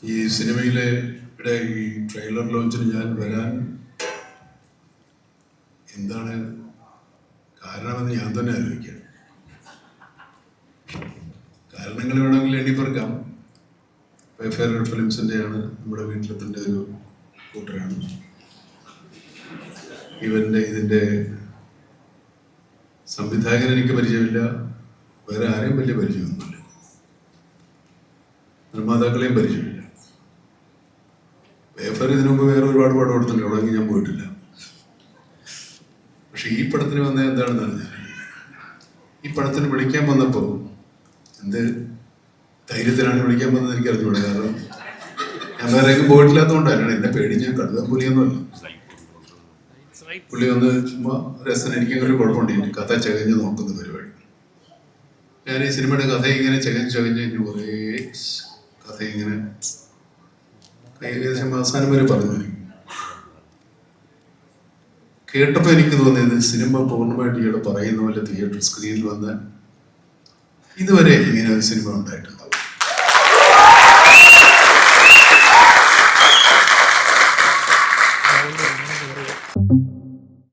ഈ സിനിമയിലെ ഈ ട്രെയിലർ ലോഞ്ചിന് ഞാൻ വരാൻ എന്താണ് കാരണമെന്ന് ഞാൻ തന്നെ ആലോചിക്കാം. കാരണങ്ങൾ വേണമെങ്കിൽ എണ്ണിപ്പറക്കാം. വൈഫെയർ ഫിലിംസിൻ്റെയാണ്, നമ്മുടെ വീട്ടിലത്തിൻ്റെ ഒരു കൂട്ടരാണ്. ഇതിൻ്റെ സംവിധായകൻ എനിക്ക് പരിചയമില്ല, വേറെ ആരെയും വലിയ പരിചയമൊന്നുമില്ല, നിർമ്മാതാക്കളെയും പരിചയമില്ല. വൈഫെയർ ഇതിനു മുമ്പ് വേറെ ഒരുപാട് പടം കൊടുത്തിട്ടുണ്ട്, അവിടെ ഞാൻ പോയിട്ടില്ല. പക്ഷെ ഈ പടത്തിന് വന്നത് എന്താണെന്ന് അറിഞ്ഞാൽ, ഈ പടത്തിന് വിളിക്കാൻ വന്നപ്പോൾ എന്ത് ധൈര്യത്തിലാണ് വിളിക്കാൻ വന്നത് എനിക്ക് അറിഞ്ഞൂടാ. കാരണം ഞാൻ വേറെ എങ്ങും പോയിട്ടില്ലാത്തതുകൊണ്ടാണ്. എന്നെ പേടി ഞാൻ കടുതാൻ പുലിയൊന്നുമല്ല. പുള്ളി വന്ന് ചുമ്മാ രസം, എനിക്കങ്ങനെ കുഴപ്പമുണ്ട്, കഥ ചകഞ്ഞ് നോക്കുന്ന പരിപാടി. ഞാൻ ഈ സിനിമയുടെ കഥ ഇങ്ങനെ ചകഞ്ഞ് കുറേ കഥ ഇങ്ങനെ ഏകദേശം അവസാനം വരെ പറഞ്ഞു. എനിക്ക് കേട്ടപ്പോൾ എനിക്ക് തോന്നിയത്, സിനിമ പൂർണ്ണമായിട്ട് ഇയാൾ പറയുന്ന പോലെ തിയേറ്റർ സ്ക്രീനിൽ വന്നാൽ ഇതുവരെ ഇങ്ങനെ ഒരു സിനിമ ഉണ്ടായിട്ടുണ്ട്.